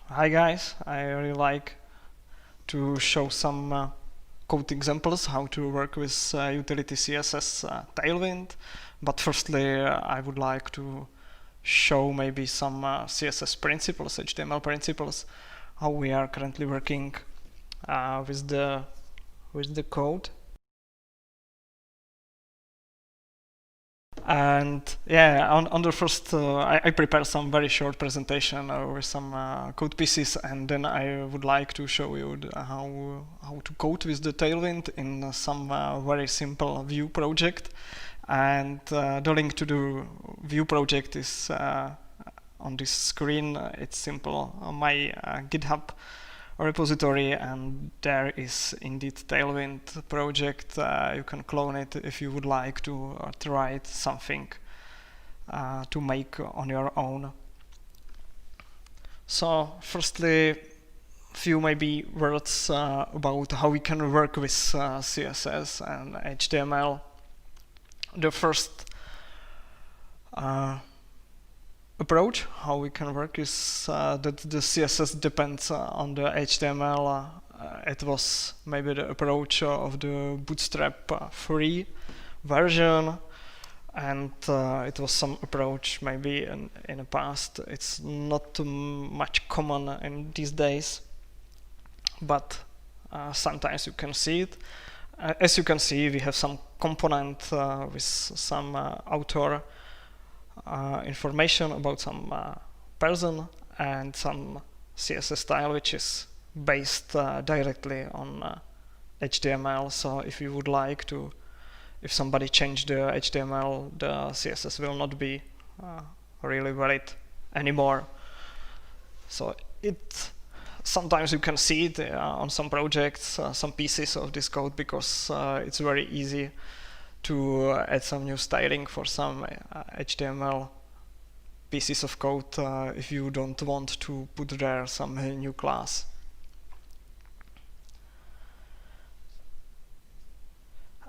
Hi guys, I really like to show some code examples how to work with utility CSS Tailwind, but firstly I would like to show maybe some CSS principles, HTML principles, how we are currently working with the code. And yeah, on the first, I prepared some very short presentation with some code pieces, and then I would like to show you how to code with the Tailwind in some very simple Vue project. And the link to the Vue project is on this screen. It's simple on my GitHub repository, and there is indeed Tailwind project. You can clone it if you would like to write something to make on your own. So firstly, few maybe words about how we can work with CSS and HTML. The first approach how we can work is that the CSS depends on the HTML. It was maybe the approach of the Bootstrap free version, and it was some approach maybe in the past. It's not much common in these days, but sometimes you can see it. As you can see, we have some component with some author information about some person, and some CSS style which is based directly on HTML. So if you would like to, if somebody changed the HTML, the CSS will not be really valid anymore. So sometimes you can see it on some projects, some pieces of this code, because it's very easy to add some new styling for some HTML pieces of code if you don't want to put there some new class.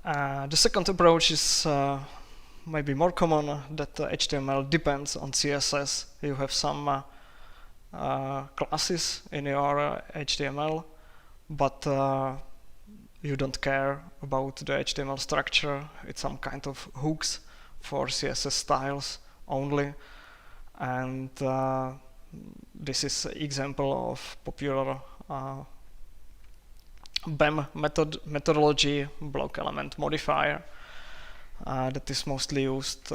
The second approach is maybe more common, that HTML depends on CSS. You have some classes in your HTML, but you don't care about the HTML structure. It's some kind of hooks for CSS styles only, and this is an example of popular BEM methodology, block element modifier, that is mostly used.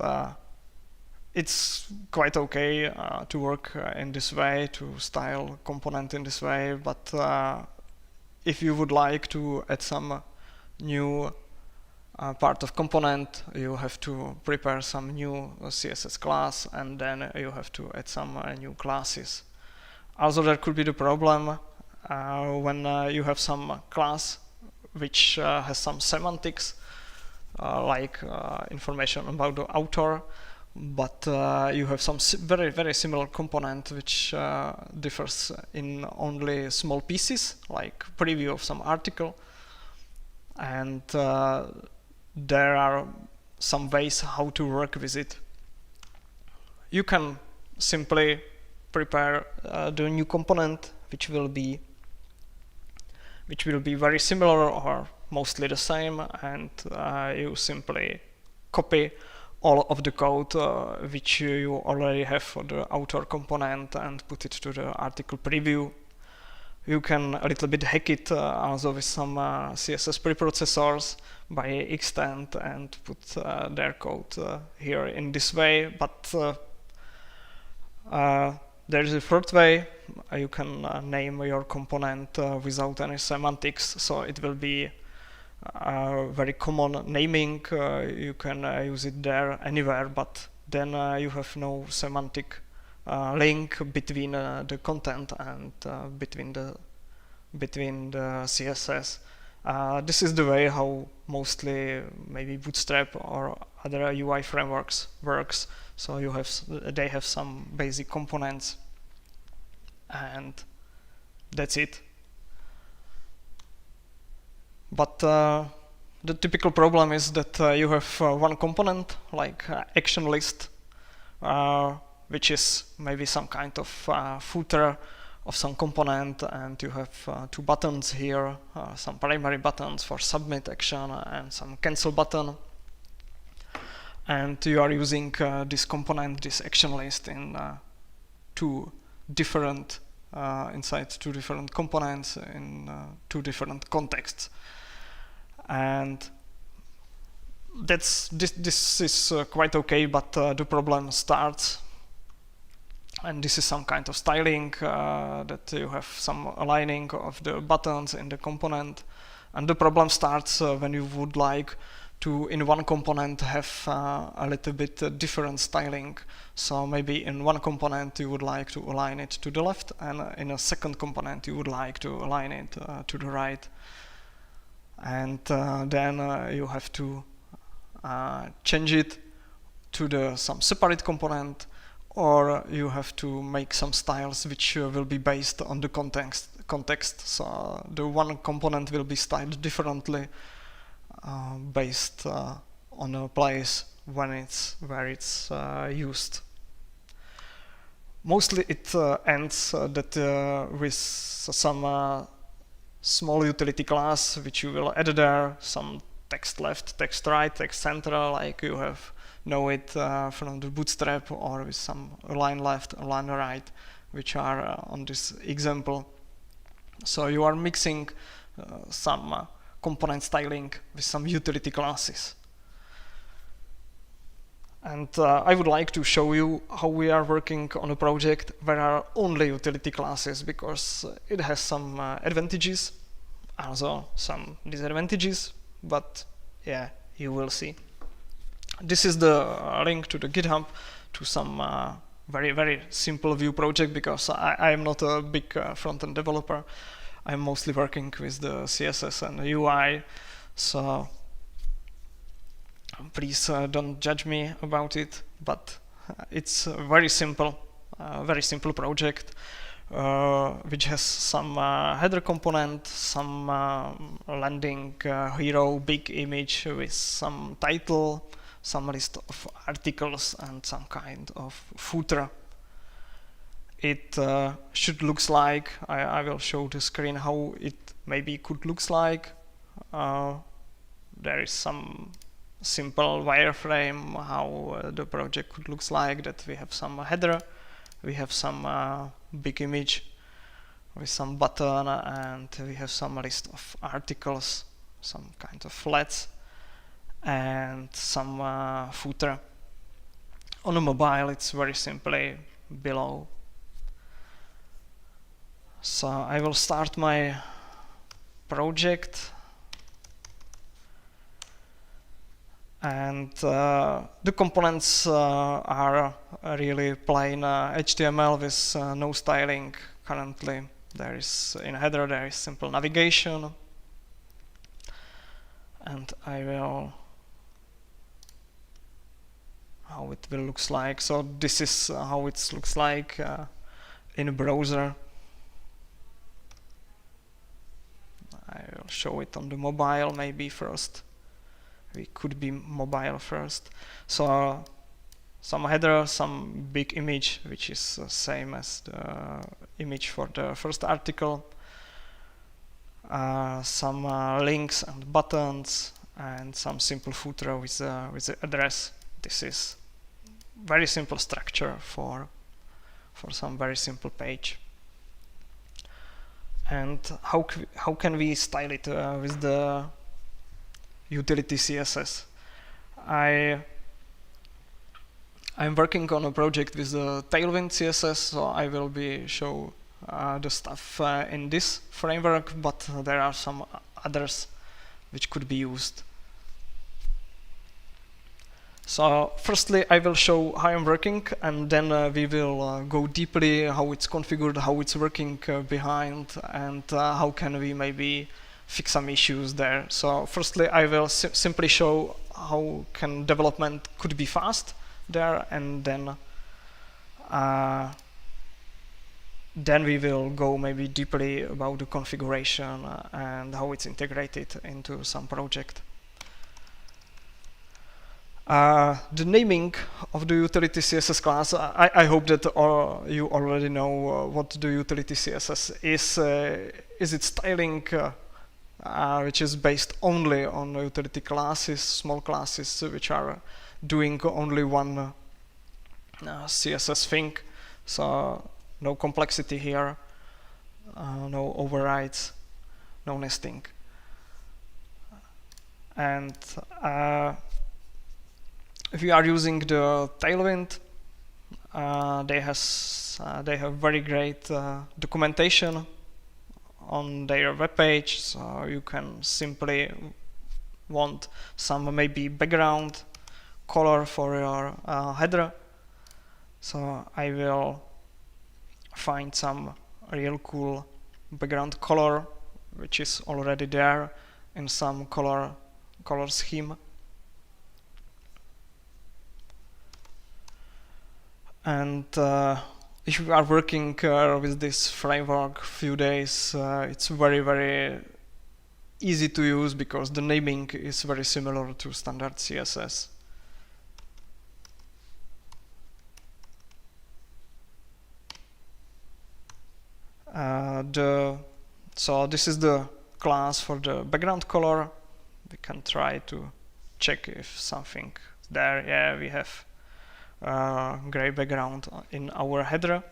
It's quite okay to work in this way, to style component in this way, but if you would like to add some new part of component, you have to prepare some new CSS class, and then you have to add some new classes. Also, there could be the problem when you have some class which has some semantics, like information about the author, but you have some very similar component which differs in only small pieces, like preview of some article, and there are some ways how to work with it. You can simply prepare the new component which will be very similar or mostly the same, and you simply copy all of the code which you already have for the author component and put it to the article preview. You can a little bit hack it also with some CSS preprocessors by extend and put their code here in this way, but there is a third way. You can name your component without any semantics, so it will be very common naming. You can use it there anywhere, but then you have no semantic link between the content and between the CSS. This is the way how mostly maybe Bootstrap or other UI frameworks works. So they have some basic components, and that's it. But the typical problem is that you have one component, like action list, which is maybe some kind of footer of some component, and you have two buttons here, some primary buttons for submit action and some cancel button. And you are using this component, this action list, in inside two different components in two different contexts. And this is quite okay, but the problem starts. And this is some kind of styling that you have some aligning of the buttons in the component. And the problem starts when you would like to, in one component, have a little bit different styling. So maybe in one component you would like to align it to the left, and in a second component you would like to align it to the right. And then you have to change it to some separate component, or you have to make some styles which will be based on the context. So the one component will be styled differently based on a place where it's used. Mostly it ends that with some small utility class which you will add there, some text left, text right, text center, like you know it from the Bootstrap, or with some align left, align right, which are on this example. So you are mixing some component styling with some utility classes. And I would like to show you how we are working on a project where are only utility classes, because it has some advantages, also some disadvantages, but yeah, you will see. This is the link to the GitHub to some very, very simple Vue project, because I am not a big front-end developer. I'm mostly working with the CSS and the UI, so please don't judge me about it, but it's a very simple project which has some header component, some landing hero, big image with some title, some list of articles, and some kind of footer. It should looks like, I will show the screen how it maybe could looks like. There is some simple wireframe how the project could looks like, that we have some header, we have some big image with some button, and we have some list of articles, some kind of flats, and some footer. On a mobile it's very simply below. So I will start my project, and the components are really plain HTML with no styling currently. There is in header there is simple navigation, and I will how it will looks like. So this is how it looks like in a browser. I will show it on the mobile maybe first. We could be mobile first. So some header, some big image, which is the same as the image for the first article. Some links and buttons, and some simple footer with the address. This is very simple structure for some very simple page. And how can we style it with the utility CSS? I'm working on a project with the Tailwind CSS, so I will be show the stuff in this framework, but there are some others which could be used. So firstly I will show how I'm working, and then we will go deeply how it's configured, how it's working behind, and how can we maybe fix some issues there. So firstly I will simply show how can development could be fast there, and then we will go maybe deeply about the configuration and how it's integrated into some project. The naming of the utility CSS class, I hope that you already know what the utility CSS is. Is it styling which is based only on utility classes, small classes which are doing only one CSS thing. So no complexity here, no overrides, no nesting. And if you are using the Tailwind, they have very great documentation on their webpage, so you can simply want some maybe background color for your header. So I will find some real cool background color which is already there in some color scheme. And if you are working with this framework few days, it's very easy to use because the naming is very similar to standard CSS. So this is the class for the background color. We can try to check if something there. Yeah, we have gray background in our header.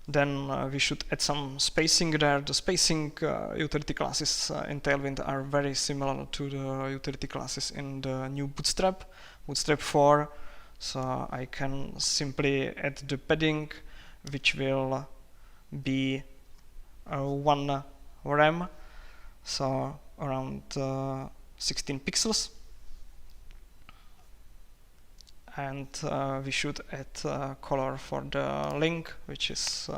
Then we should add some spacing there. The spacing utility classes in Tailwind are very similar to the utility classes in the new Bootstrap 4. So I can simply add the padding, which will be 1 rem, so around 16 pixels. And we should add color for the link, which is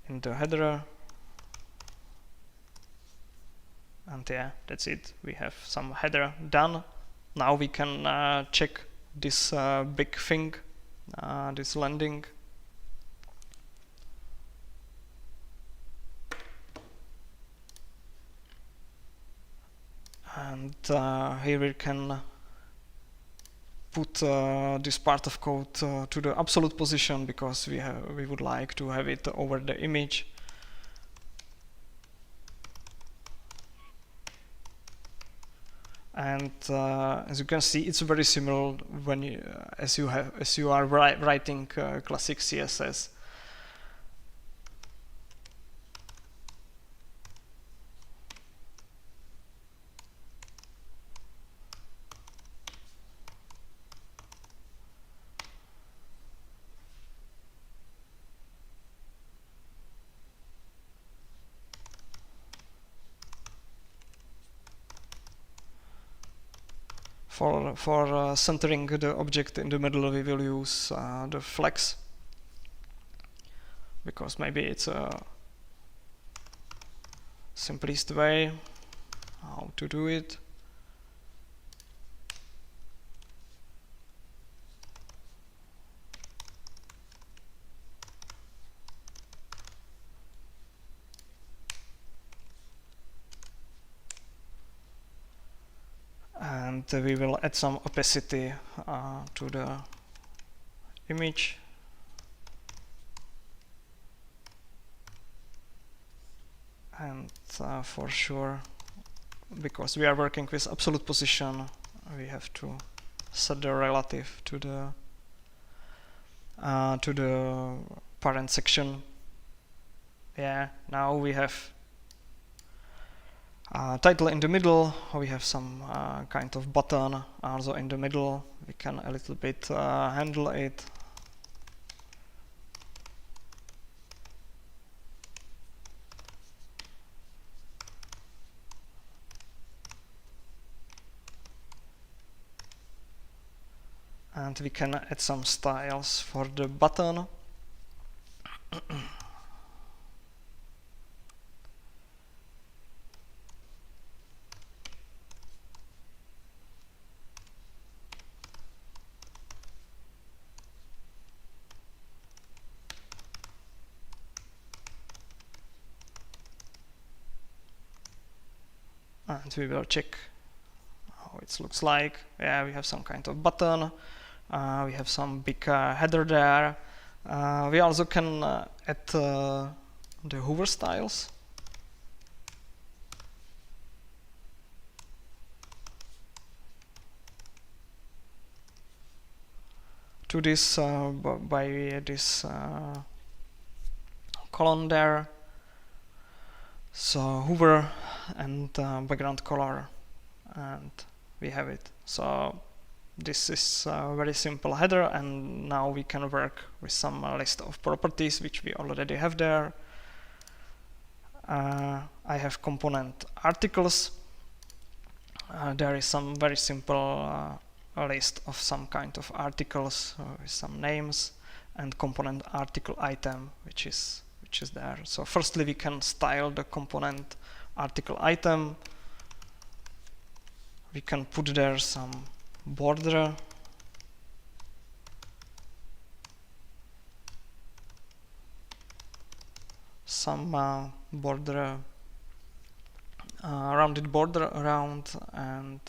in the header. And yeah, that's it. We have some header done. Now we can check this big thing, this landing. And here we can put this part of code to the absolute position because we would like to have it over the image. And as you can see, it's very similar when as you are writing classic CSS. For centering the object in the middle, we will use the flex, because maybe it's a simplest way how to do it. And we will add some opacity to the image. And for sure, because we are working with absolute position, we have to set the relative to the parent section. Yeah, now we have title in the middle. We have some kind of button also in the middle. We can a little bit handle it. And we can add some styles for the button. And we will check it looks like. Yeah, we have some kind of button. We have some big header there. We also can add the hover styles. To this by this column there. So hover and background color, and we have it. So this is a very simple header, and now we can work with some list of properties which we already have there. I have component articles. There is some very simple list of some kind of articles with some names, and component article item which is there. So firstly we can style the component article item. We can put there some border, some border, rounded border around, and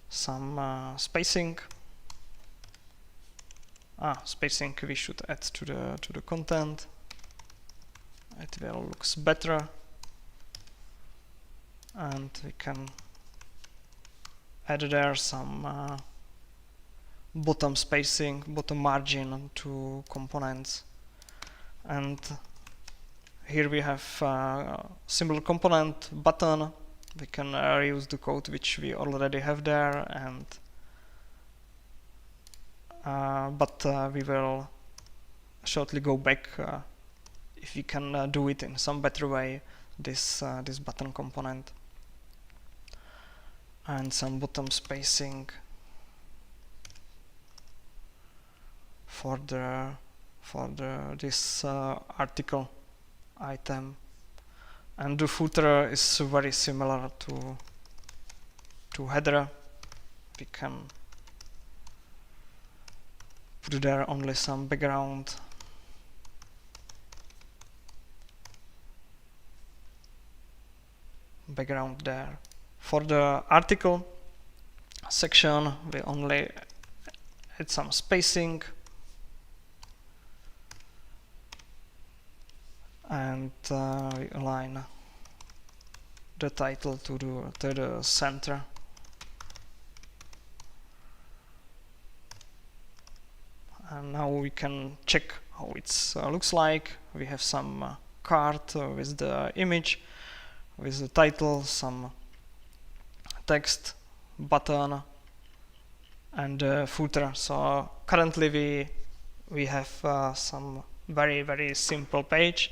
some spacing. Spacing we should add to the content. It will looks better, and we can add there some bottom spacing, bottom margin to components. And here we have similar component button. We can reuse the code which we already have there, and but we will shortly go back if we can do it in some better way, this button component, and some bottom spacing for this article item. And the footer is very similar to header. We can put there only some background there. For the article section, we only add some spacing and we align the title to the center. And now we can check how it looks like. We have some card with the image, with the title, some text, button, and footer. So currently we have some very simple page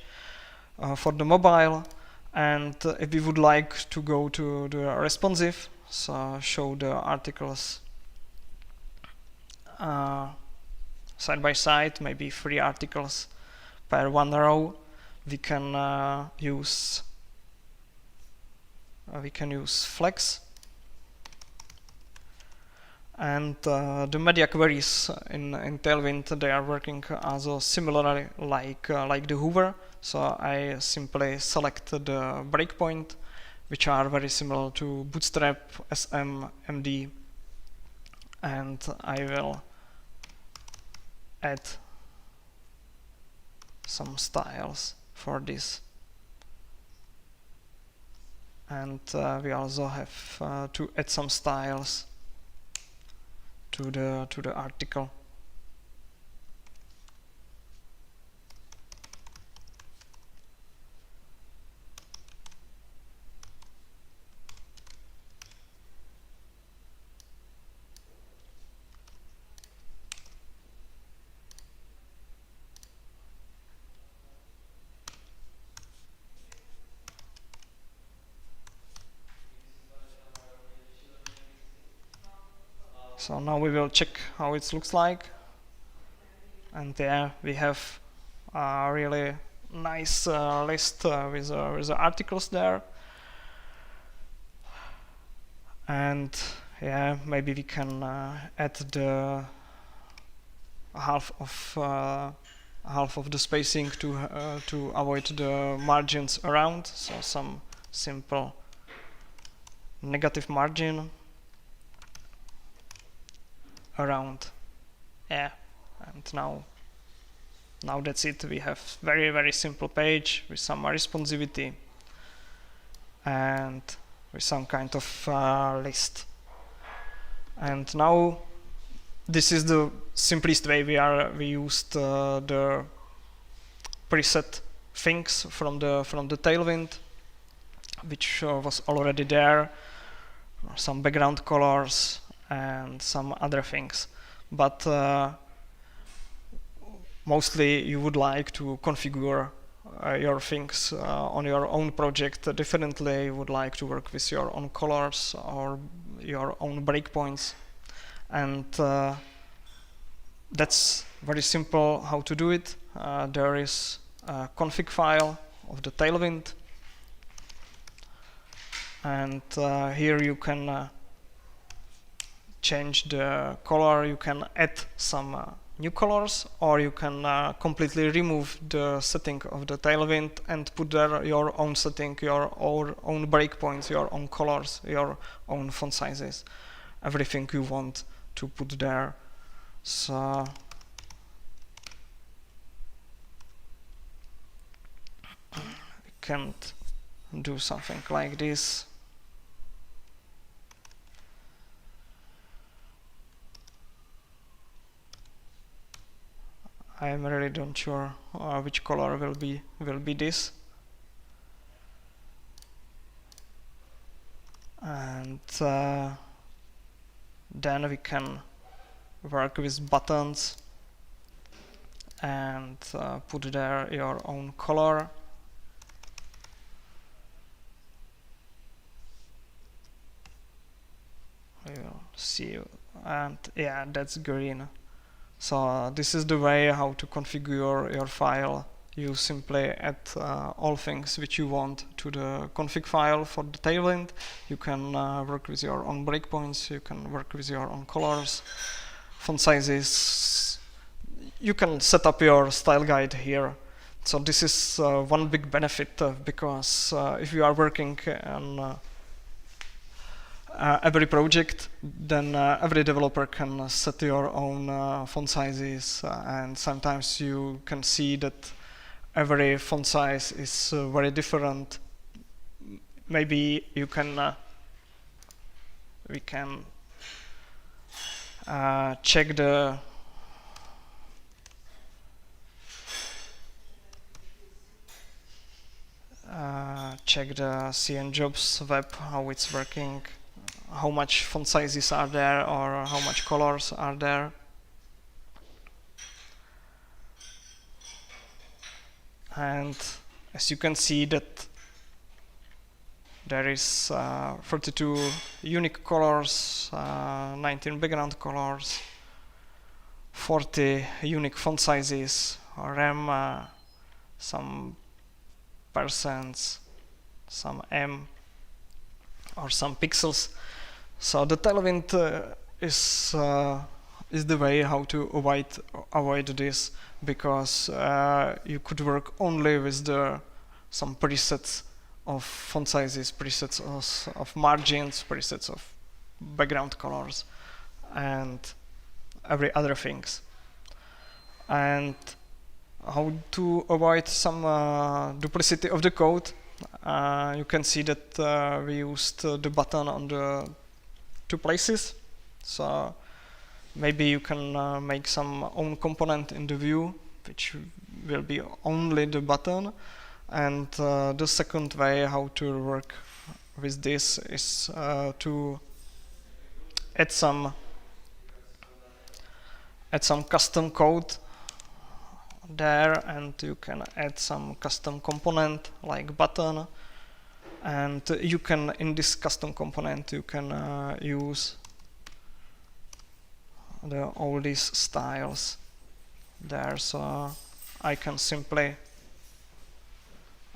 for the mobile, and if we would like to go to the responsive, so show the articles side by side, maybe 3 articles per 1 row, we can use flex. And the media queries in Tailwind, they are working also similarly like the hover. So I simply select the breakpoint, which are very similar to Bootstrap, SM, MD, and I will add some styles for this. And we also have to add some styles to the article. So now we will check how it looks like, and there we have a really nice list with the articles there. And yeah, maybe we can add the half of the spacing to avoid the margins around. So some simple negative margin. around. Yeah, and now that's it. We have very simple page with some responsivity and with some kind of list. And now this is the simplest way we used the preset things from the Tailwind, which was already there, some background colors and some other things. But mostly you would like to configure your things on your own project differently. You would like to work with your own colors or your own breakpoints, and that's very simple how to do it. There is a config file of the Tailwind, and here you can change the color. You can add some new colors, or you can completely remove the setting of the Tailwind and put there your own setting, your own breakpoints, your own colors, your own font sizes, everything you want to put there. So we can do something like this. I'm really don't sure which color will be this. And then we can work with buttons and put there your own color. We'll see, and yeah, that's green. So this is the way how to configure your file. You simply add all things which you want to the config file for the Tailwind. You can work with your own breakpoints, you can work with your own colors, font sizes. You can set up your style guide here. So this is one big benefit because if you are working on every project, then every developer can set your own font sizes, and sometimes you can see that every font size is very different. Maybe you can we can check the CN Jobs web, how it's working, how much font sizes are there or how much colors are there. And as you can see that there is 32 unique colors, 19 background colors, 40 unique font sizes, rem, some percents, some m, or some pixels. So the Tailwind is the way how to avoid this, because you could work only with some presets of font sizes, presets of margins, presets of background colors, and every other things. And how to avoid some duplicity of the code? You can see that we used the button on the two places. So maybe you can make some own component in the view, which will be only the button. And the second way how to work with this is to add some custom code there, and you can add some custom component like button, and you can, in this custom component, you can use all these styles there. So I can simply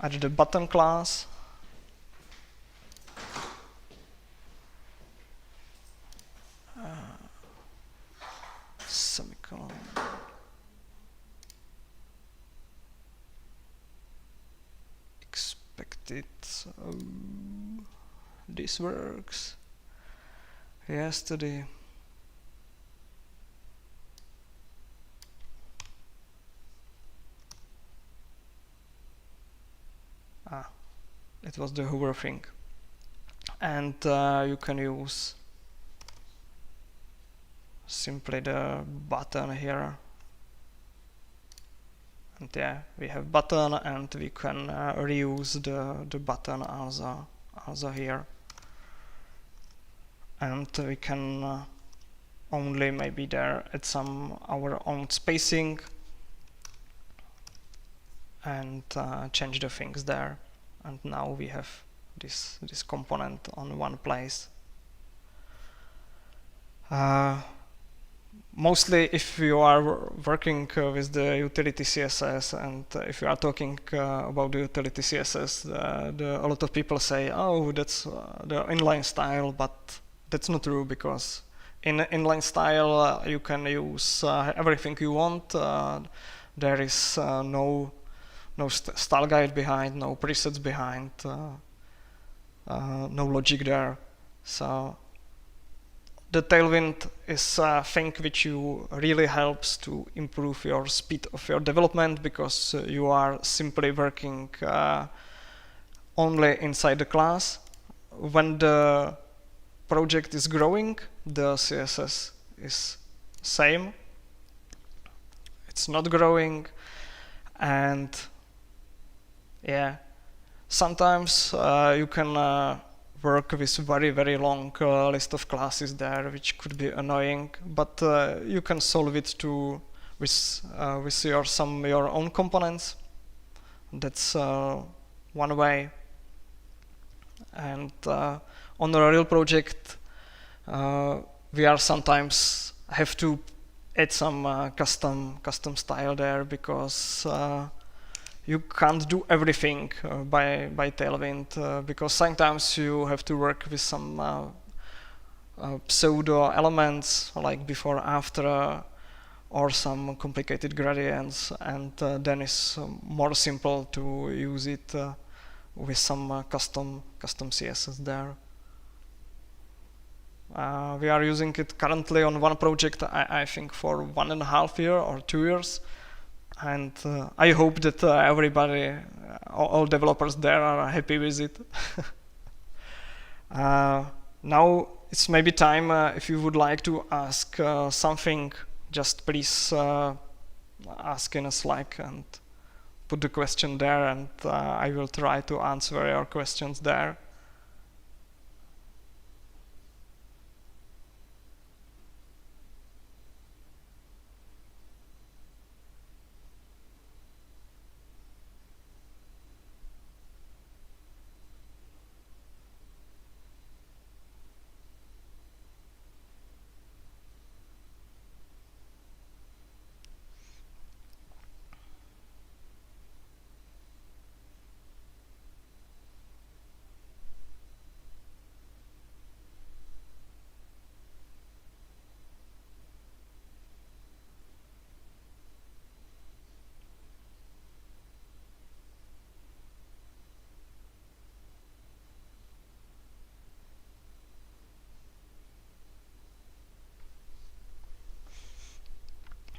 add the button class, semicolon, expected, so this works. Yesterday it was the hover thing. And you can use simply the button here. And yeah, we have button, and we can reuse the button also here. And we can only maybe there add some our own spacing and change the things there. And now we have this component on one place. Mostly if you are working with the utility CSS, and if you are talking about the utility CSS, a lot of people say, oh, that's the inline style, but that's not true, because in inline style you can use everything you want. There is no style guide behind, no presets behind, no logic there. So the Tailwind is a thing which you really helps to improve your speed of your development, because you are simply working only inside the class. When the project is growing, the CSS is same. It's not growing, and yeah, sometimes you can work with very long list of classes there, which could be annoying, but you can solve it with your own components. That's one way. And on a real project, we are sometimes have to add some custom style there, because you can't do everything by Tailwind, because sometimes you have to work with some pseudo elements like before, after, or some complicated gradients, and then it's more simple to use it with some custom CSS there. We are using it currently on one project, I think for 1.5 years or 2 years. And I hope that everybody, all developers there, are happy with it. Now it's maybe time, if you would like to ask something, just please ask in a Slack and put the question there, and I will try to answer your questions there.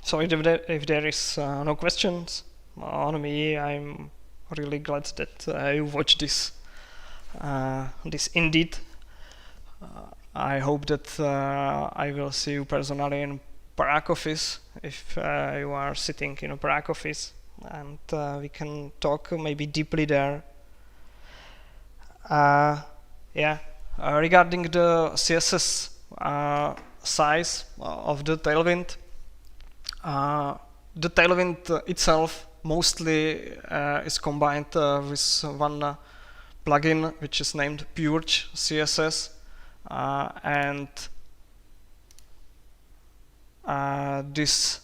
So if there is no questions on me, I'm really glad that you watched this indeed. I hope that I will see you personally in Prague office, if you are sitting in a Prague office, and we can talk maybe deeply there. Regarding the CSS size of the Tailwind, the Tailwind itself mostly is combined with one plugin which is named Purge CSS, and this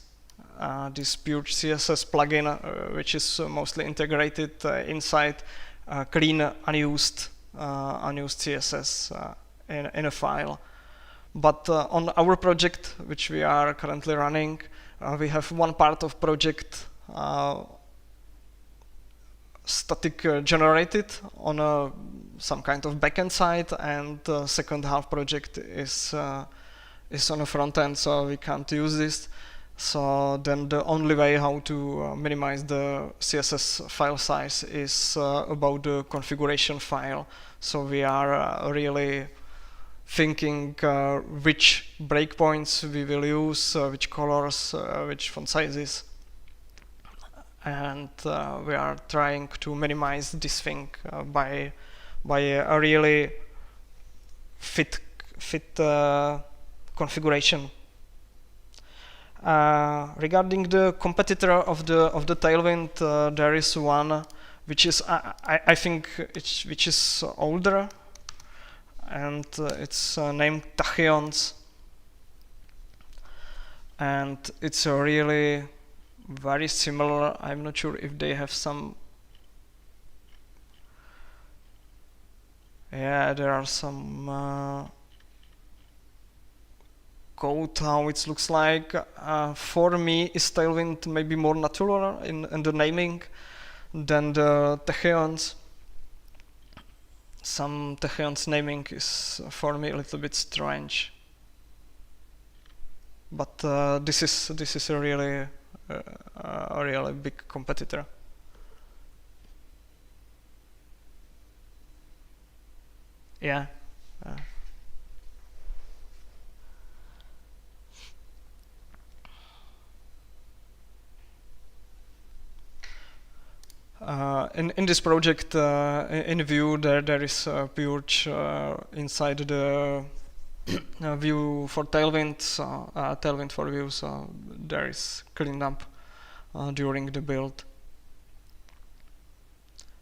Purge CSS plugin, which is mostly integrated inside clean unused CSS in a file. But on our project, which we are currently running, we have one part of project static generated on some kind of backend side, and the second half project is on a front end, so we can't use this. So then the only way how to minimize the CSS file size is about the configuration file. So we are really thinking which breakpoints we will use, which colors, which font sizes, and we are trying to minimize this thing by a really fit configuration. Regarding the competitor of the Tailwind, there is one which is I think which is older, and it's named Tachyons, and it's really very similar. I'm not sure if they have some. Yeah, there are some code how it looks like. For me, is Tailwind maybe more natural in the naming than the Tachyons. Some Tachyons naming is for me a little bit strange, but this is a really big competitor. Yeah. In this project, in Vue, there is a purge inside the Vue for Tailwind, Tailwind for Vue, so there is cleaned up during the build.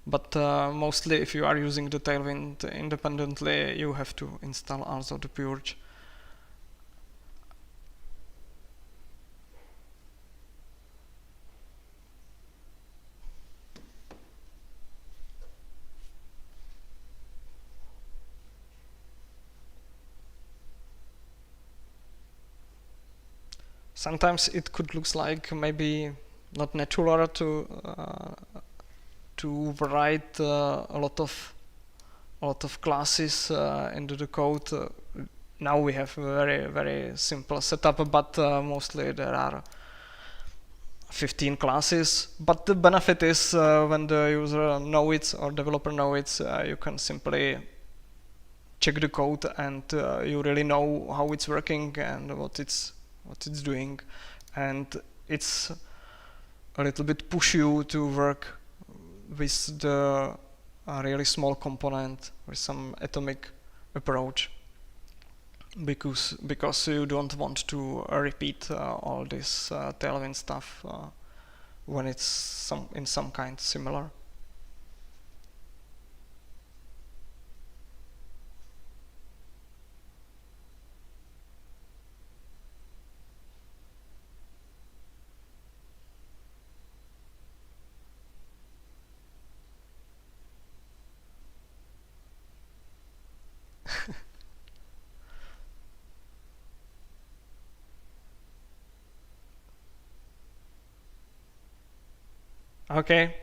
But mostly, if you are using the Tailwind independently, you have to install also the purge. Sometimes it could look like maybe not natural to write a lot of classes into the code. Now we have a very simple setup, but mostly there are 15 classes. But the benefit is when the user knows it or developer knows it, you can simply check the code and you really know how it's working and what it's doing, and it's a little bit push you to work with the really small component with some atomic approach, because you don't want to repeat all this Tailwind stuff when it's in some kind similar. Okay,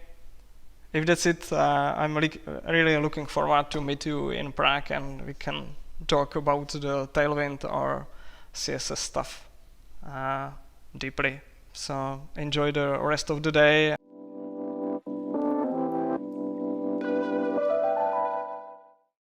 if that's it, I'm really looking forward to meet you in Prague and we can talk about the Tailwind or CSS stuff deeply. So enjoy the rest of the day.